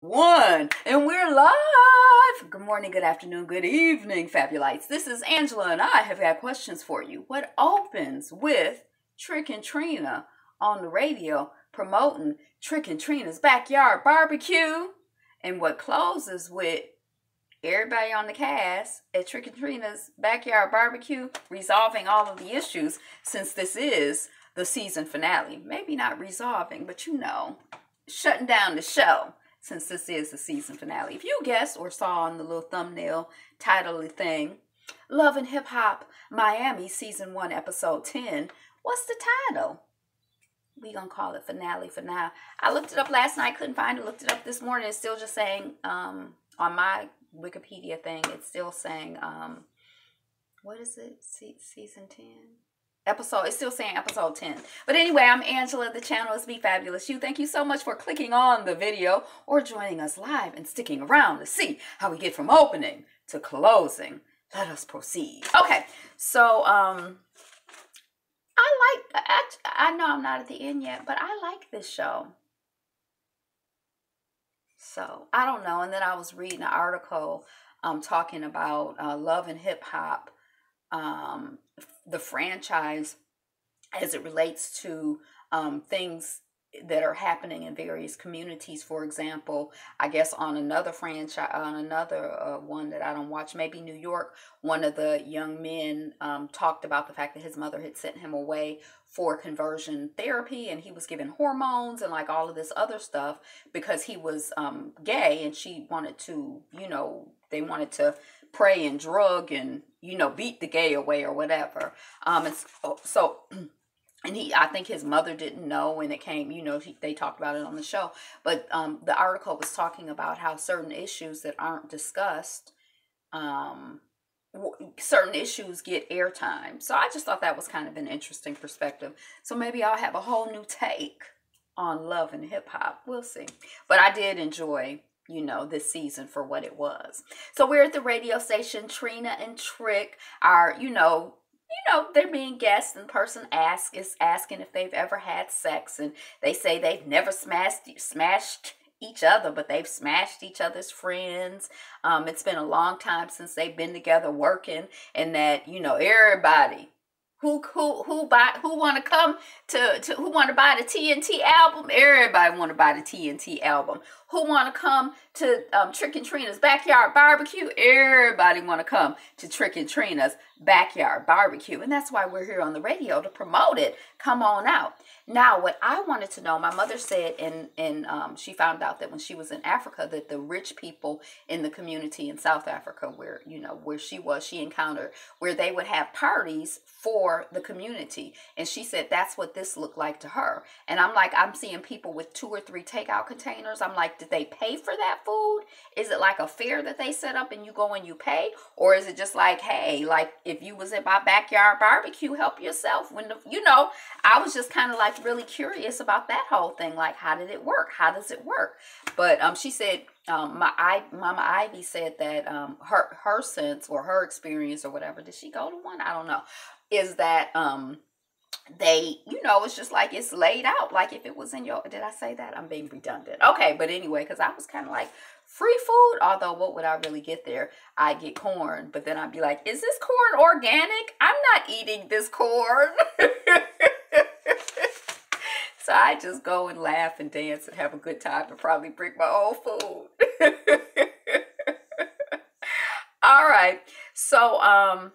One, and we're live. Good morning, good afternoon, good evening, Fabulites. This is Angela, and I have got questions for you. What opens with Trick and Trina on the radio promoting Trick and Trina's backyard barbecue, and what closes with everybody on the cast at Trick and Trina's backyard barbecue resolving all of the issues, since this is the season finale. Maybe not resolving, but shutting down the show, since this is the season finale. If you guessed or saw on the little thumbnail title thing, Love and Hip Hop Miami Season 1 Episode 10, what's the title? We gonna call it finale for now. I looked it up last night, couldn't find it. Looked it up this morning. It's still just saying, on my Wikipedia thing, it's still saying, what is it? Season 10? It's still saying episode 10. But anyway, I'm Angela. The channel is Be Fabulous You. Thank you so much for clicking on the video or joining us live and sticking around to see how we get from opening to closing. Let us proceed. Okay, so I know I'm not at the end yet, but I like this show. So I don't know. And then I was reading an article talking about Love and Hip Hop, the franchise, as it relates to things that are happening in various communities. For example, I guess on another franchise, on another one that I don't watch, maybe New York, one of the young men talked about the fact that his mother had sent him away for conversion therapy, and he was given hormones and like all of this other stuff because he was gay, and she wanted to, they wanted to pray and drug and, beat the gay away or whatever. And I think his mother didn't know, and it came, they talked about it on the show. But the article was talking about how certain issues that aren't discussed, certain issues get airtime. So I just thought that was kind of an interesting perspective. So maybe I'll have a whole new take on Love and Hip Hop. We'll see. But I did enjoy, this season for what it was. So we're at the radio station. Trina and Trick are, they're being guests, and the person is asking if they've ever had sex, and they say they've never smashed each other, but they've smashed each other's friends. It's been a long time since they've been together working, and that, everybody who want to come who want to buy the TNT album, everybody want to buy the TNT album. Who want to come to Trick and Trina's backyard barbecue, everybody want to come to Trick and Trina's backyard barbecue. And that's why we're here on the radio, to promote it. Come on out. Now, what I wanted to know, my mother said, and she found out that when she was in Africa, that the rich people in the community in South Africa, where, where she encountered, where they would have parties for the community. And she said that's what this looked like to her. And I'm like, I'm seeing people with 2 or 3 takeout containers. I'm like, did they pay for that food? Is it like a fair that they set up and you go and you pay? Or is it just like, hey, like if you was at my backyard barbecue, help yourself? I was just kind of like really curious about that whole thing. Like, how did it work? How does it work? But she said, Mama Ivy said that her sense or her experience or whatever, did she go to one? I don't know. Is that they, it's just like it's laid out. Like if it was in your, did I say that? I'm being redundant. Okay, but anyway, because I was kind of like, free food? Although, what would I really get there? I get corn, but then I'd be like, is this corn organic? I'm not eating this corn. So I just go and laugh and dance and have a good time and probably bring my own food. All right. So,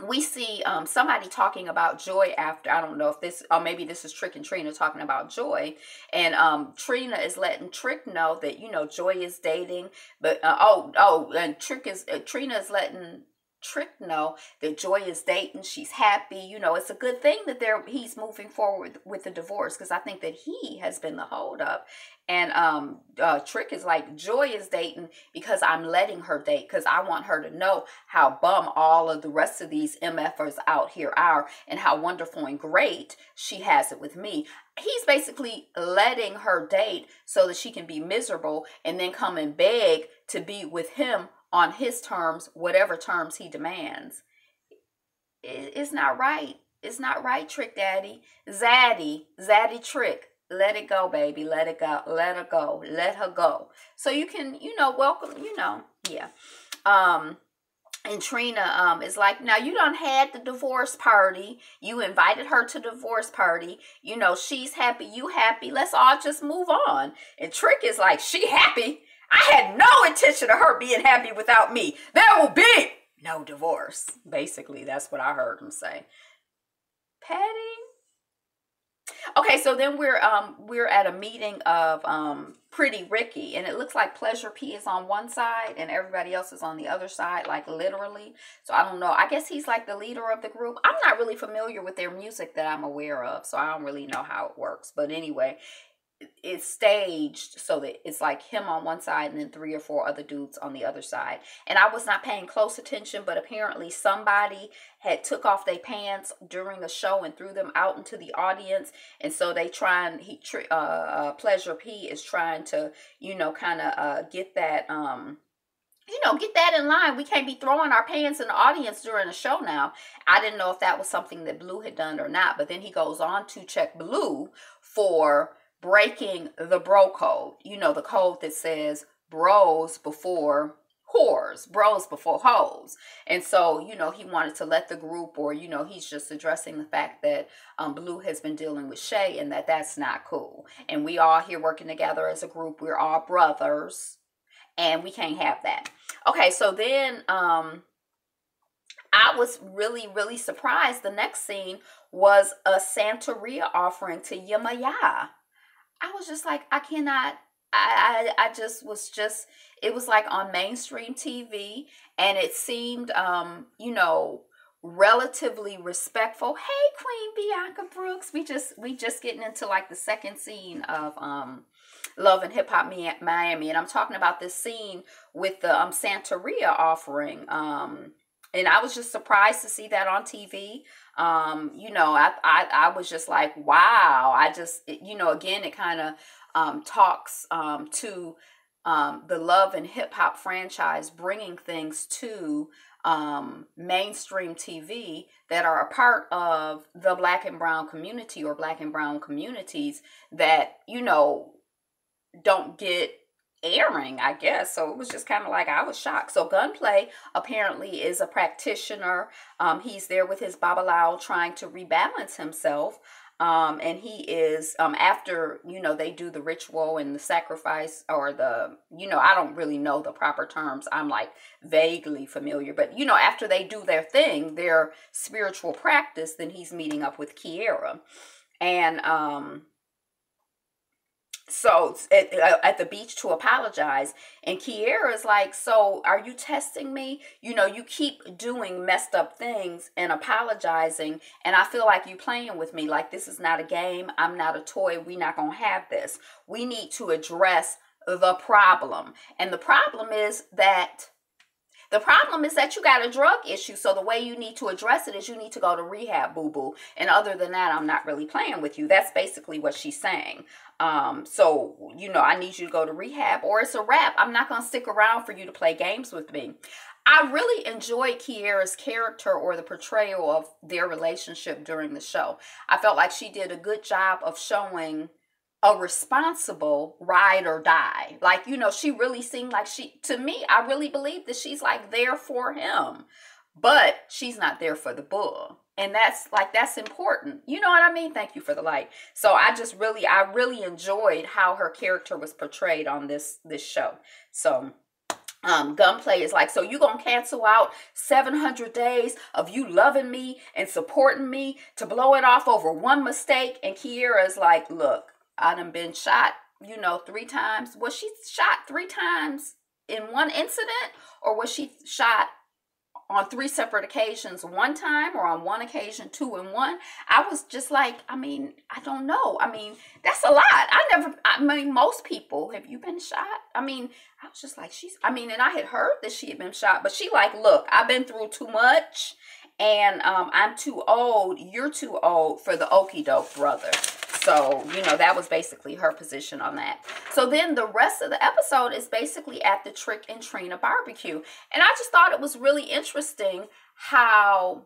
we see somebody talking about Joy after, I don't know if this, or maybe this is Trick and Trina talking about Joy, and Trina is letting Trick know that, Joy is dating, but, and Trina is letting Trick know that Joy is dating. She's happy. It's a good thing that he's moving forward with the divorce, because I think that he has been the holdup. And Trick is like, Joy is dating because I'm letting her date, because I want her to know how bum all of the rest of these MFers out here are, and how wonderful and great she has it with me. He's basically letting her date so that she can be miserable and then come and beg to be with him on his terms, whatever terms he demands. It's not right. It's not right, Trick Daddy. Zaddy Trick. Let it go, baby. Let it go. Let her go. Let her go. So you can, welcome, yeah. And Trina is like, now you done had the divorce party. You invited her to the divorce party. She's happy, you happy. Let's all just move on. And Trick is like, she happy? I had no intention of her being happy without me. There will be no divorce. Basically, that's what I heard him say. Petty. Okay, so then we're at a meeting of Pretty Ricky, and it looks like Pleasure P is on one side and everybody else is on the other side, like literally. So I don't know. I guess he's like the leader of the group. I'm not really familiar with their music that I'm aware of, so I don't really know how it works. But anyway, it's staged so that it's like him on one side and then 3 or 4 other dudes on the other side. And I was not paying close attention, but apparently somebody had took off their pants during a show and threw them out into the audience. And so Pleasure P is trying to, kind of get that, get that in line. We can't be throwing our pants in the audience during a show now. I didn't know if that was something that Blue had done or not, but then he goes on to check Blue for breaking the bro code, the code that says bros before whores, bros before hoes. And so, he wanted to let the group, or, he's just addressing the fact that Blue has been dealing with Shay and that's not cool. And we all here working together as a group. We're all brothers and we can't have that. Okay, so then I was really, really surprised. The next scene was a Santeria offering to Yemaya. I was just like, I cannot, it was like on mainstream TV, and it seemed, relatively respectful. Hey, Queen Bianca Brooks. We just getting into like the second scene of, Love and Hip Hop Miami. And I'm talking about this scene with the, Santeria offering, and I was just surprised to see that on TV. I was just like, wow. I just, again, it kind of talks to the Love and Hip Hop franchise bringing things to mainstream TV that are a part of the Black and Brown community, or Black and Brown communities that, don't get airing, I guess. So it was just kind of like, I was shocked. So Gunplay apparently is a practitioner. He's there with his babalao trying to rebalance himself. And he is, after, they do the ritual and the sacrifice, or the, I don't really know the proper terms. I'm like vaguely familiar, but after they do their thing, their spiritual practice, then he's meeting up with Kiera. And, so at the beach to apologize, and Kiera's like, so are you testing me? You keep doing messed up things and apologizing, and I feel like you playing with me. Like, this is not a game. I'm not a toy. We're not gonna have this. We need to address the problem. And the problem is that you got a drug issue. So the way you need to address it is you need to go to rehab, boo-boo. And other than that, I'm not really playing with you. That's basically what she's saying. So, I need you to go to rehab, or it's a wrap. I'm not going to stick around for you to play games with me. I really enjoyed Kiera's character, or the portrayal of their relationship during the show. I felt like she did a good job of showing a responsible ride or die. Like, she really seemed like to me, I really believe that she's like there for him, but she's not there for the bull. And that's important. You know what I mean? Thank you for the light. So I really enjoyed how her character was portrayed on this show. So Gunplay is like, so you gonna cancel out 700 days of you loving me and supporting me to blow it off over one mistake? And Kiera's like, look, I done been shot, 3 times. Was she shot 3 times in one incident, or was she shot on 3 separate occasions, one time, or on one occasion, 2 in 1? I was just like, I don't know. That's a lot. Most people, have you been shot? I was just like, and I had heard that she had been shot, but she like, look, I've been through too much, and I'm too old. You're too old for the okie doke, brother. So, that was basically her position on that. So then the rest of the episode is basically at the Trick and Trina barbecue. And I just thought it was really interesting how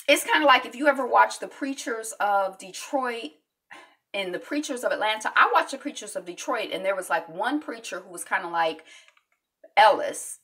It's kind of like if you ever watch the Preachers of Detroit and the Preachers of Atlanta. I watched the Preachers of Detroit, and there was like one preacher who was kind of like Ellis.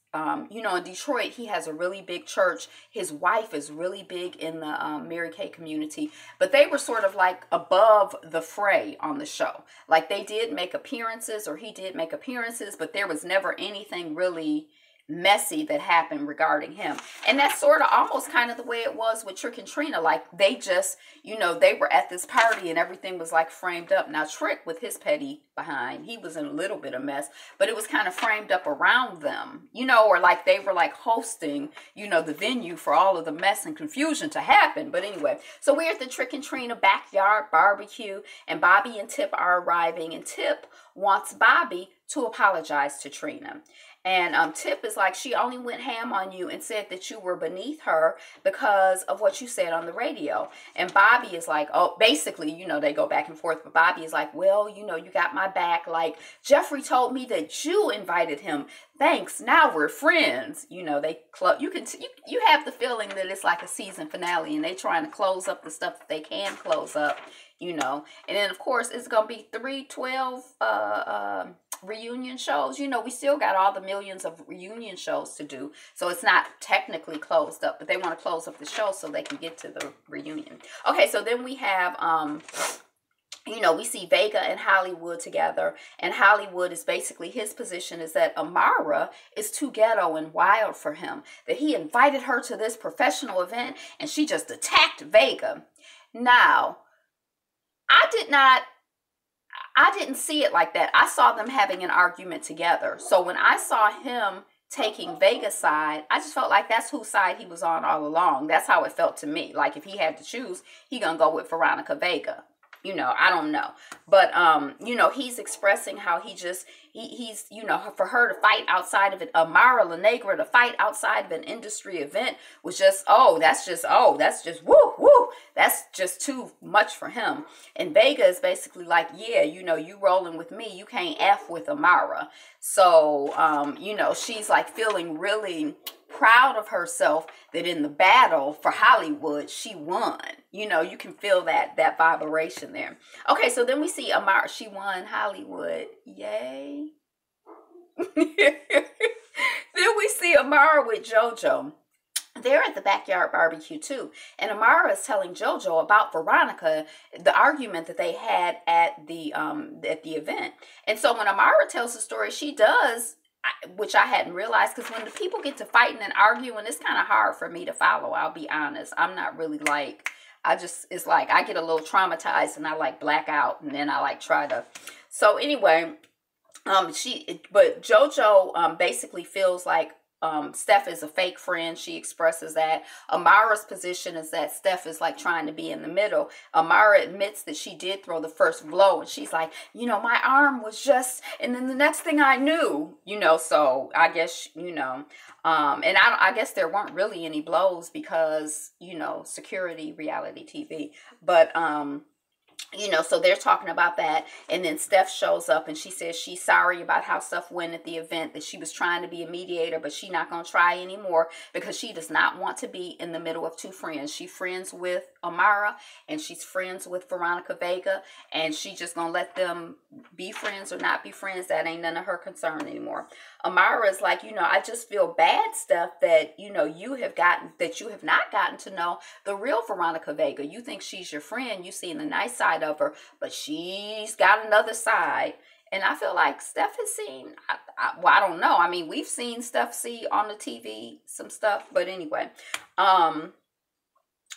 You know, in Detroit, he has a really big church. His wife is really big in the Mary Kay community. But they were sort of like above the fray on the show. Like they did make appearances, or he did make appearances, but there was never anything really messy that happened regarding him. And that's sort of almost kind of the way it was with Trick and Trina. Like they just, you know, they were at this party and everything was like framed up. Now Trick, with his petty behind, he was in a little bit of mess, but it was kind of framed up around them, you know, or like they were like hosting, you know, the venue for all of the mess and confusion to happen. But anyway, so we're at the Trick and Trina backyard barbecue, and Bobby and Tip are arriving, and Tip wants Bobby to apologize to Trina. And Tip is like, she only went ham on you and said that you were beneath her because of what you said on the radio. And Bobby is like, oh, basically, you know, they go back and forth. But Bobby is like, well, you know, you got my back. Like, Jeffrey told me that you invited him. Thanks. Now we're friends. You know, you have the feeling that it's like a season finale and they trying to close up the stuff that they can close up, you know. And then, of course, it's going to be 312 reunion shows. You know, we still got all the millions of reunion shows to do, so it's not technically closed up, but they want to close up the show so they can get to the reunion. Okay, so then we have you know, we see Vega and Hollywood together, and Hollywood is basically, his position is that Amara is too ghetto and wild for him, that he invited her to this professional event and she just attacked Vega. Now, I didn't see it like that. I saw them having an argument together. So when I saw him taking Vega's side, I just felt like that's whose side he was on all along. That's how it felt to me. Like if he had to choose, he gonna go with Veronica Vega. You know, I don't know. But, you know, he's expressing how he's, you know, for her to fight outside of it, Amara La Negra to fight outside of an industry event was just, that's just, woo, woo. That's just too much for him. And Vega is basically like, yeah, you know, you rolling with me, you can't F with Amara. So, you know, she's like feeling really proud of herself that in the battle for Hollywood, she won. You know, you can feel that vibration there. Okay, so then we see Amara. She won Hollywood. Yay. Then we see Amara with JoJo. They're at the backyard barbecue too. And Amara is telling JoJo about Veronica, the argument that they had at the event. And so when Amara tells the story, she does, which I hadn't realized, because when the people get to fighting and arguing, it's kind of hard for me to follow. I'll be honest. I'm not really like, it's like I get a little traumatized and I like black out, and then I like try to. So anyway, but JoJo basically feels like Steph is a fake friend. She expresses that. Amara's position is that Steph is like trying to be in the middle. Amara admits that she did throw the first blow, and she's like, you know, my arm was just, and then the next thing I knew, you know, so I guess, you know, and I guess there weren't really any blows because, you know, security, reality TV, but, you know, so they're talking about that. And then Steph shows up and she says she's sorry about how stuff went at the event, that she was trying to be a mediator, but she's not going to try anymore because she does not want to be in the middle of two friends. She's friends with Amara and she's friends with Veronica Vega, and she just going to let them be friends or not be friends. That ain't none of her concern anymore. Amara is like, you know, I just feel bad, Steph, that, you know, you have not gotten to know the real Veronica Vega. You think she's your friend. You've seen the nice side of her, but she's got another side. And I feel like Steph has seen, well, I don't know. I mean, we've seen Steph see on the TV some stuff, but anyway,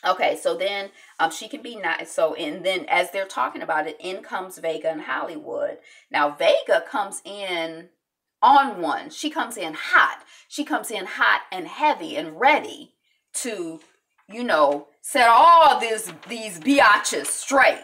okay, so then she can be nice. So, and then as they're talking about it, in comes Vega and Hollywood. Now, Vega comes in on one. She comes in hot. She comes in hot and heavy and ready to, you know, set all these biatches straight.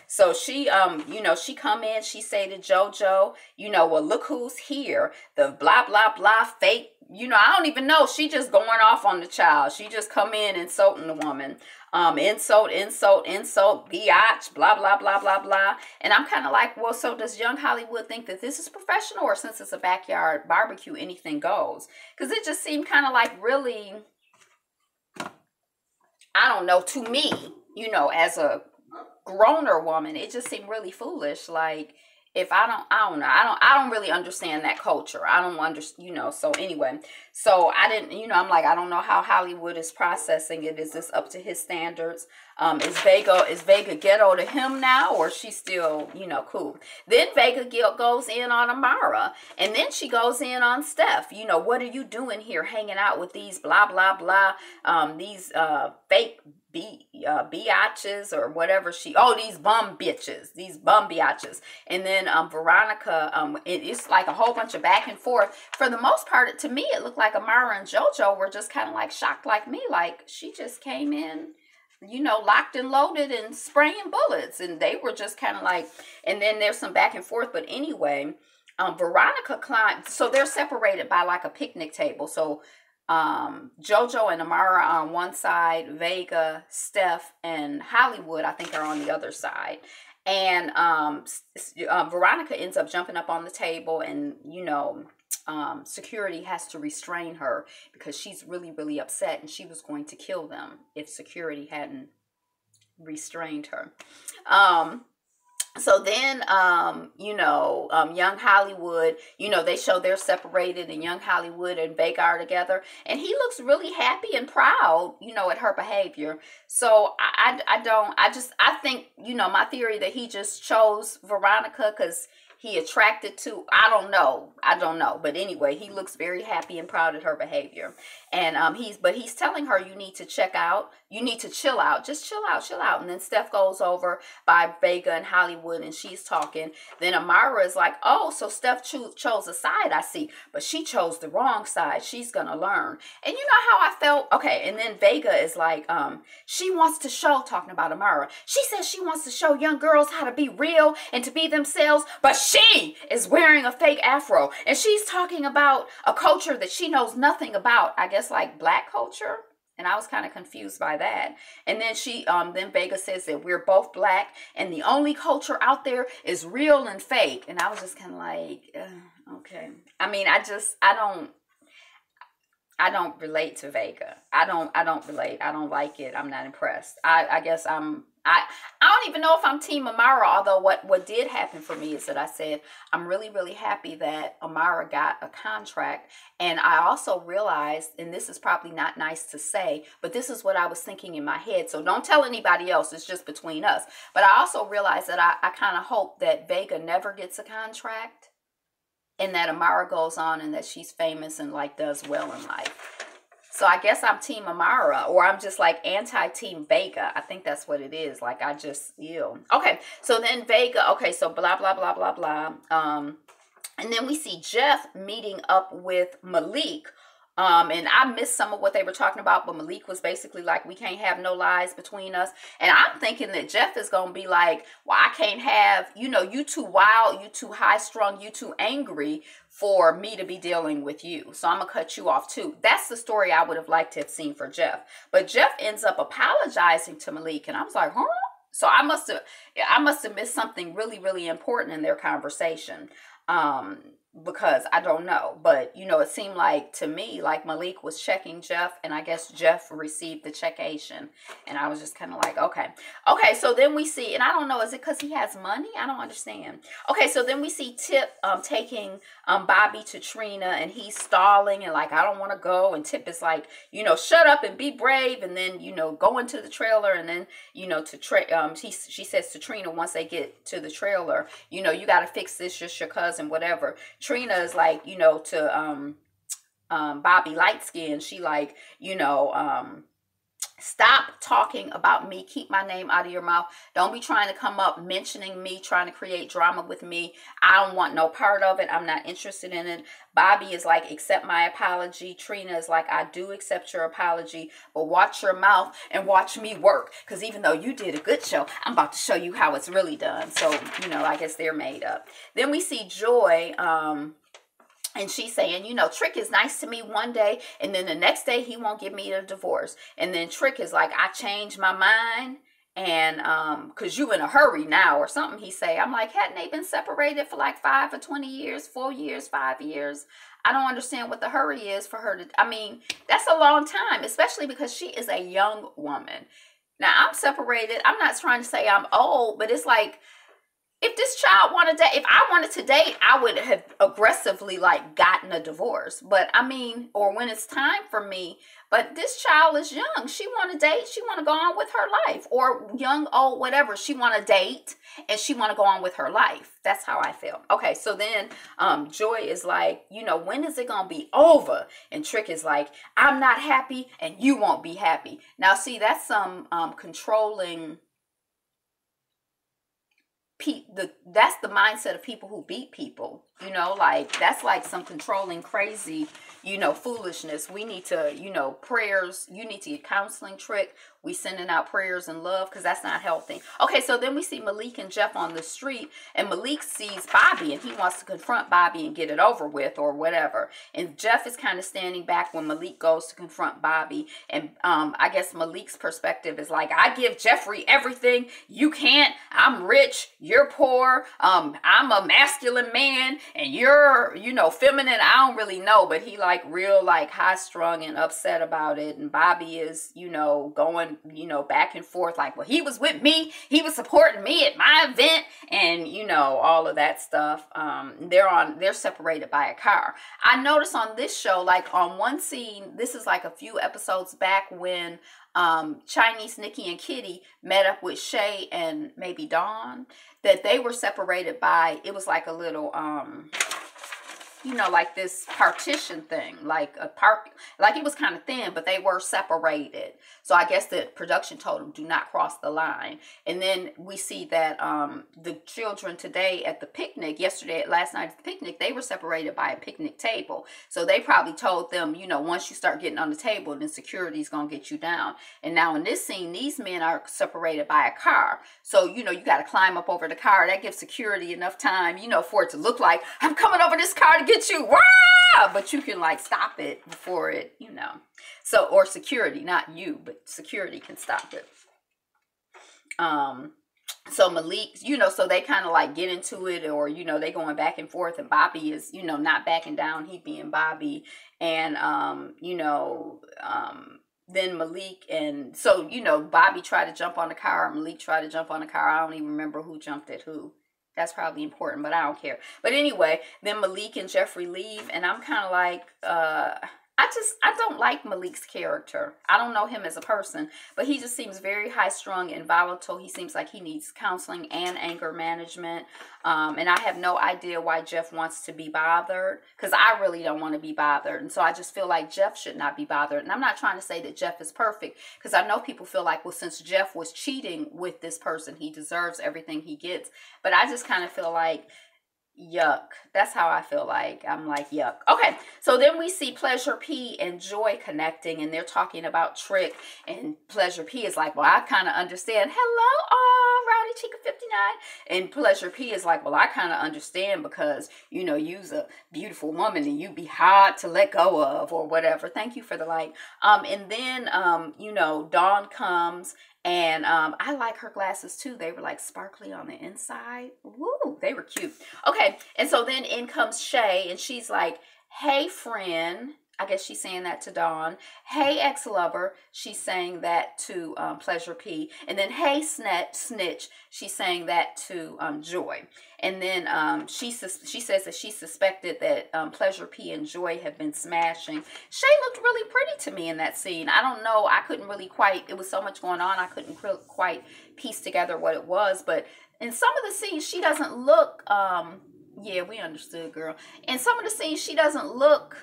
So she, you know, she come in, she say to JoJo, you know, well, look who's here. The blah, blah, blah, fake, you know, I don't even know. She just going off on the child. She just come in insulting the woman. Insult, biatch, blah, blah, blah, blah, blah. And I'm kind of like, well, so does young Hollywood think that this is professional, or since it's a backyard barbecue, anything goes? Because it just seemed kind of like really I don't know, to me, you know, as a growner woman, it just seemed really foolish. Like, if I don't know, I don't really understand that culture. I don't understand, you know. So anyway, so I didn't, you know, I'm like, I don't know how Hollywood is processing it. Is this up to his standards? Is Vega ghetto to him now, or she's still, you know, cool? Then Vega goes in on Amara, and then she goes in on Steph. You know, what are you doing here, hanging out with these blah blah blah, these fake biatches or whatever these bum bitches, these bum biatches. And then Veronica, it's like a whole bunch of back and forth. For the most part, to me, it looked like Amara and JoJo were just kind of like shocked like me, like she just came in, you know, locked and loaded and spraying bullets, and they were just kind of like, and then there's some back and forth. But anyway, Veronica climbed, so they're separated by like a picnic table. So JoJo and Amara on one side, Vega, Steph, and Hollywood, I think, are on the other side. And Veronica ends up jumping up on the table, and, you know, security has to restrain her because she's really, really upset, and she was going to kill them if security hadn't restrained her. So then, you know, Young Hollywood, you know, they show they're separated, and Young Hollywood and Vega are together, and he looks really happy and proud, you know, at her behavior. So I think, you know, my theory that he just chose Veronica because he attracted to, I don't know. But anyway, he looks very happy and proud at her behavior. And he's telling her, you need to check out, you need to chill out, just chill out. And then Steph goes over by Vega and Hollywood, and she's talking. Then Amara is like, oh, so Steph chose a side, I see, but she chose the wrong side. She's gonna learn. And you know how I felt? Okay, and then Vega is like, she wants to show, talking about Amara, she says she wants to show young girls how to be real and to be themselves, but she is wearing a fake afro, and she's talking about a culture that she knows nothing about, I guess like black culture. And I was kind of confused by that. And then then Vega says that we're both black, and the only culture out there is real and fake. And I was just kind of like, okay. I mean, I don't relate to Vega. I don't relate. I don't like it. I'm not impressed. I guess I don't even know if I'm Team Amara, although what did happen for me is that I said, I'm really, really happy that Amara got a contract. And I also realized, and this is probably not nice to say, but this is what I was thinking in my head. So don't tell anybody else. It's just between us. But I also realized that I kind of hope that Vega never gets a contract, and that Amara goes on and that she's famous and like does well in life. So I guess I'm Team Amara, or I'm just like anti-Team Vega. I think that's what it is. Like, I just, ew. Okay, so then Vega, okay, so blah, blah, blah, blah, blah. And then we see Jeff meeting up with Malik. And I missed some of what they were talking about, but Malik was basically like, we can't have no lies between us. And I'm thinking that Jeff is going to be like, well, I can't have, you know, you too wild, you too high strung, you too angry for me to be dealing with you. So I'm going to cut you off too. That's the story I would have liked to have seen for Jeff. But Jeff ends up apologizing to Malik. And I was like, huh? So I must have missed something really, really important in their conversation. Because I don't know, but you know, it seemed like to me like Malik was checking Jeff, and I guess Jeff received the checkation, and I was just kind of like, okay. So then we see, and I don't know, is it because he has money? I don't understand. Okay, so then we see Tip taking Bobby to Trina, and he's stalling and like, I don't want to go, and Tip is like, you know, shut up and be brave, and then, you know, go into the trailer, and then, you know, she says to Trina, once they get to the trailer, you know, you got to fix this, just your cousin, whatever. Trina is like, you know, to Bobby Lightskin, she like, you know, stop talking about me. Keep my name out of your mouth. Don't be trying to come up mentioning me, trying to create drama with me. I don't want no part of it. I'm not interested in it. Bobby is like, accept my apology. Trina is like, I do accept your apology, but watch your mouth and watch me work. Because even though you did a good show, I'm about to show you how it's really done. So, you know, I guess they're made up. Then we see Joy, and she's saying, you know, Trick is nice to me one day, and then the next day he won't give me a divorce. And then Trick is like, I changed my mind, And because you in a hurry now or something, he say. I'm like, hadn't they been separated for like 5 or 20 years, 4 years, 5 years? I don't understand what the hurry is for her to, I mean, that's a long time, especially because she is a young woman. Now, I'm separated. I'm not trying to say I'm old, but it's like, if this child wanted to date, if I wanted to date, I would have aggressively like gotten a divorce. But I mean, or when it's time for me, but this child is young. She want to date. She want to go on with her life, or young, old, whatever. She want to date and she want to go on with her life. That's how I feel. Okay. So then, Joy is like, you know, when is it going to be over? And Trick is like, I'm not happy and you won't be happy. Now, see, that's some, controlling, that's the mindset of people who beat people, you know, like that's like some controlling, crazy, you know, foolishness. We need to, you know, prayers, you need to get counseling, Trick. We sending out prayers and love, because that's not healthy. Okay, so then we see Malik and Jeff on the street, and Malik sees Bobby and he wants to confront Bobby and get it over with or whatever. And Jeff is kind of standing back when Malik goes to confront Bobby. And I guess Malik's perspective is like, I give Jeffrey everything. You can't. I'm rich. You're poor. I'm a masculine man and you're, you know, feminine. I don't really know, but he like real like high strung and upset about it. And Bobby is, you know, going, you know, back and forth like, well, he was with me, he was supporting me at my event, and you know, all of that stuff. They're separated by a car. I noticed on this show, like on one scene, this is like a few episodes back, when Chinese Nikki and Kitty met up with Shay and maybe Dawn, that they were separated by, it was like a little you know, like this partition thing, like a park, like it was kind of thin, but they were separated. So I guess the production told them, do not cross the line. And then we see that the children today at the picnic, last night at the picnic, they were separated by a picnic table. So they probably told them, you know, once you start getting on the table, then security is going to get you down. And now in this scene, these men are separated by a car. So, you know, you got to climb up over the car. That gives security enough time, you know, for it to look like, I'm coming over this car to get you, wah! But you can like stop it before it, you know. So, or security, not you, but security can stop it. So Malik, you know, so they kind of like get into it, or, you know, they going back and forth, and Bobby is, you know, not backing down. He being Bobby. And, you know, then Malik, and so, you know, Bobby tried to jump on the car. Malik tried to jump on the car. I don't even remember who jumped at who. That's probably important, but I don't care. But anyway, then Malik and Jeffrey leave, and I'm kind of like, I don't like Malik's character. I don't know him as a person, but he just seems very high-strung and volatile. He seems like he needs counseling and anger management. And I have no idea why Jeff wants to be bothered, because I really don't want to be bothered. And so I just feel like Jeff should not be bothered. And I'm not trying to say that Jeff is perfect, because I know people feel like, well, since Jeff was cheating with this person, he deserves everything he gets. But I just kind of feel like, yuck. That's how I feel like. I'm like, yuck. Okay, so then we see Pleasure P and Joy connecting, and they're talking about Trick, and Pleasure P is like, well, I kind of understand. Hello, Rowdy Chica 59. And Pleasure P is like, well, I kind of understand, because, you know, you's a beautiful woman and you be hard to let go of, or whatever. Thank you for the like. And then, you know, Dawn comes. And I like her glasses too. They were like sparkly on the inside. Woo, they were cute. Okay, and so then in comes Shay, and she's like, hey, friend. I guess she's saying that to Dawn. Hey, ex-lover. She's saying that to Pleasure P. And then, hey, snitch. She's saying that to Joy. And then she says that she suspected that Pleasure P and Joy have been smashing. Shay looked really pretty to me in that scene. I don't know. I couldn't really quite, it was so much going on, I couldn't quite piece together what it was. But in some of the scenes, she doesn't look, yeah, we understood, girl. In some of the scenes, she doesn't look,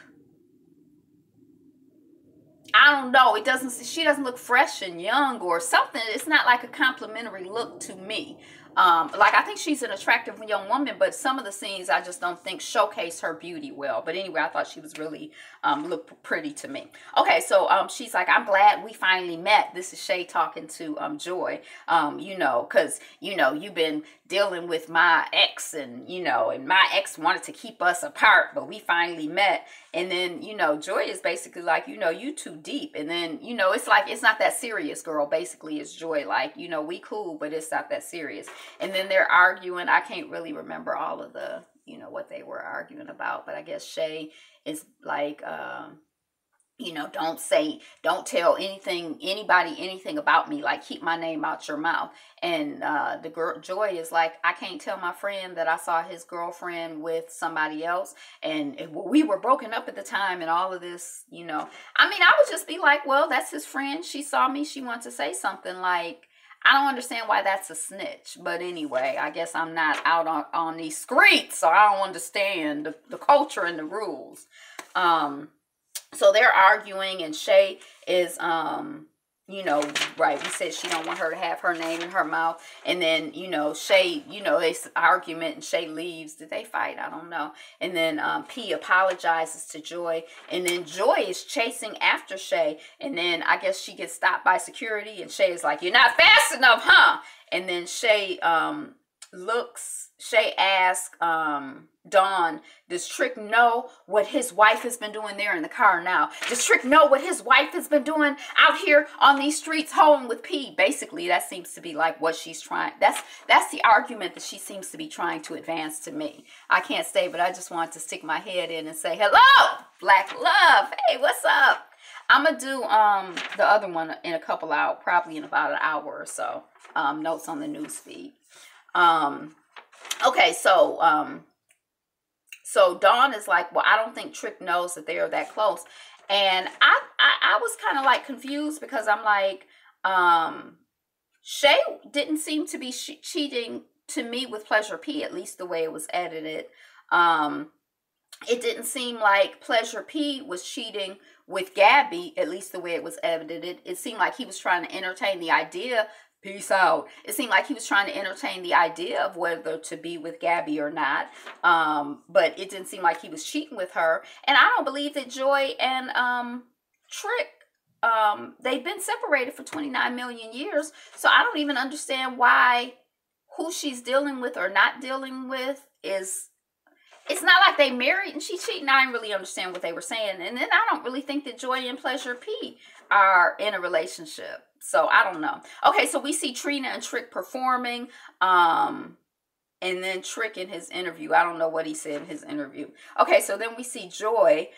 I don't know, she doesn't look fresh and young or something. It's not like a complimentary look to me. Like, I think she's an attractive young woman, but some of the scenes I just don't think showcase her beauty well. But anyway, I thought she was really looked pretty to me. Okay, so she's like, I'm glad we finally met. This is Shay talking to Joy. You know, because, you know, you've been dealing with my ex, and, you know, and my ex wanted to keep us apart, but we finally met. And then, you know, Joy is basically like, you know, you too deep. And then, you know, it's like, it's not that serious, girl. Basically, it's Joy like, you know, we cool, but it's not that serious. And then they're arguing. I can't really remember all of the, you know, what they were arguing about, but I guess Shay is like, you know, don't tell anybody anything about me, like, keep my name out your mouth. And the girl Joy is like, I can't tell my friend that I saw his girlfriend with somebody else, and we were broken up at the time, and all of this, you know. I mean, I would just be like, well, that's his friend. She saw me, she wants to say something. Like, I don't understand why that's a snitch. But anyway, I guess I'm not out on these streets, so I don't understand the culture and the rules. So they're arguing, and Shay is, you know, right, we said she don't want her to have her name in her mouth. And then, you know, Shay, you know, they argument, and Shay leaves. Did they fight? I don't know. And then P apologizes to Joy, and then Joy is chasing after Shay. And then I guess she gets stopped by security, and Shay is like, you're not fast enough, huh? And then Shay Shay asks Dawn, does Trick know what his wife has been doing there in the car now? Does Trick know what his wife has been doing out here on these streets hoeing with P? Basically, that seems to be like what she's trying. That's the argument that she seems to be trying to advance to me. I can't stay, but I just want to stick my head in and say, hello, Black Love. Hey, what's up? I'm going to do the other one in a couple hours, probably in about an hour or so. Notes on the news feed. Okay, so Dawn is like, well, I don't think Trick knows that they are that close. And I was kind of like confused, because I'm like, Shay didn't seem to be cheating to me with Pleasure P, at least the way it was edited. It didn't seem like Pleasure P was cheating with Gabby, at least the way it was edited. It seemed like he was trying to entertain the idea. Peace out. It seemed like he was trying to entertain the idea of whether to be with Gabby or not. But it didn't seem like he was cheating with her. And I don't believe that Joy and Trick, they've been separated for 29 million years. So I don't even understand why who she's dealing with or not dealing with is... It's not like they married and she's cheating. I didn't really understand what they were saying. And then I don't really think that Joy and Pleasure P are in a relationship. So I don't know. Okay, so we see Trina and Trick performing. And then Trick in his interview. I don't know what he said in his interview. Okay, so then we see Joy,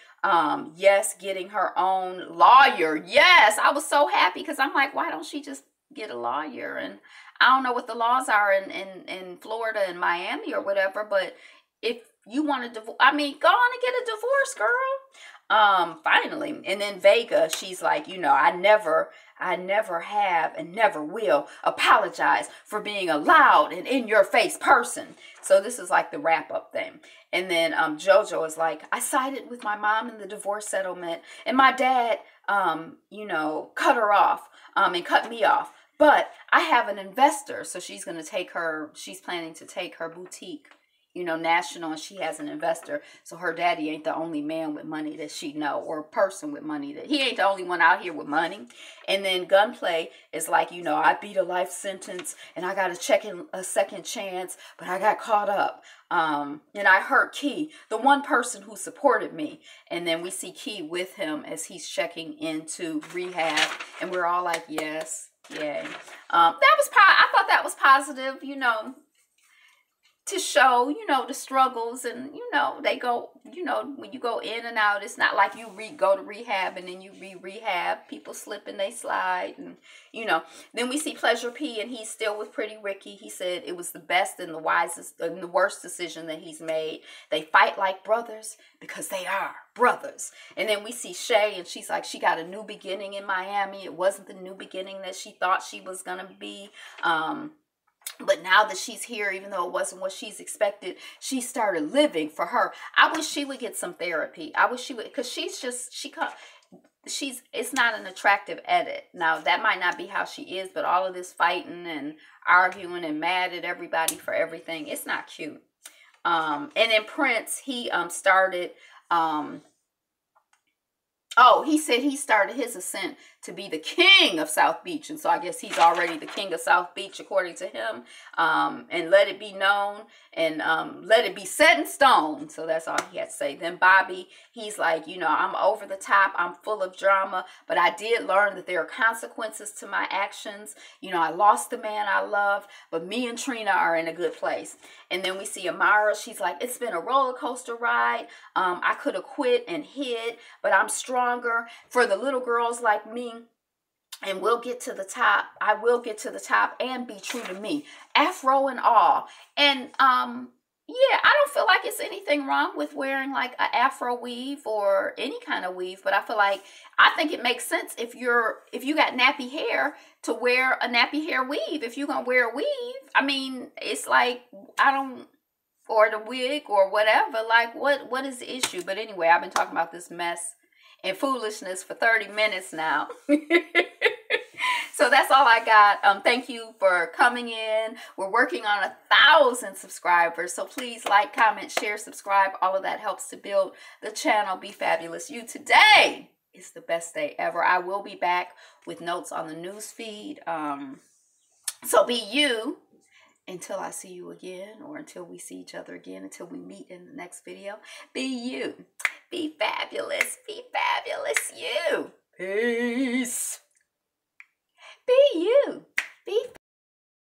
yes, getting her own lawyer. Yes, I was so happy, because I'm like, why don't she just get a lawyer? And I don't know what the laws are in Florida and Miami or whatever, but if you want to divorce, I mean, go on and get a divorce, girl. Finally. And then Vega, she's like, you know, I never have and never will apologize for being a loud and in your face person. So this is like the wrap up thing. And then JoJo is like, I sided with my mom in the divorce settlement, and my dad, you know, cut her off and cut me off. But I have an investor. So she's going to take her, she's planning to take her boutique, you know, national, and she has an investor. So her daddy ain't the only man with money that she know, or person with money that he ain't the only one out here with money. And then Gunplay is like, you know, I beat a life sentence and I got to check in a second chance, but I got caught up. And I hurt Key, the one person who supported me. And then we see Key with him as he's checking into rehab, and we're all like, yes, yay. I thought that was positive, you know, to show, you know, the struggles. And, you know, they go, you know, when you go in and out, it's not like you go to rehab and then you rehab. People slip and they slide, and, you know. Then we see Pleasure P, and he's still with Pretty Ricky. He said it was the best and the wisest and the worst decision that he's made. They fight like brothers because they are brothers. And then we see Shay, and she's like, she got a new beginning in Miami. It wasn't the new beginning that she thought she was gonna be. But now that she's here, even though it wasn't what she's expected, she started living for her. I wish she would get some therapy. I wish she would, because she's just, it's not an attractive edit. Now, that might not be how she is, but all of this fighting and arguing and mad at everybody for everything, it's not cute. And then Prince, he started he said he started his ascent to be the king of South Beach. And so I guess he's already the king of South Beach, according to him. And let it be known and let it be set in stone. So that's all he had to say. Then Bobby, he's like, you know, I'm over the top. I'm full of drama. But I did learn that there are consequences to my actions. You know, I lost the man I love. But me and Trina are in a good place. And then we see Amara. She's like, it's been a roller coaster ride. I could have quit and hid, but I'm stronger for the little girls like me. And we'll get to the top. I will get to the top and be true to me. Afro and all. And yeah, I don't feel like it's anything wrong with wearing like an Afro weave or any kind of weave. But I think it makes sense if you got nappy hair to wear a nappy hair weave. If you're gonna wear a weave, I mean, it's like or the wig or whatever. Like, what is the issue? But anyway, I've been talking about this mess and foolishness for 30 minutes now. So that's all I got. Thank you for coming in. We're working on 1,000 subscribers. So please like, comment, share, subscribe. All of that helps to build the channel. Be fabulous. You today is the best day ever. I will be back with notes on the news feed. So be you until I see you again, or until we see each other again, until we meet in the next video. Be you. Be fabulous. Be fabulous you. Peace. Be you. Be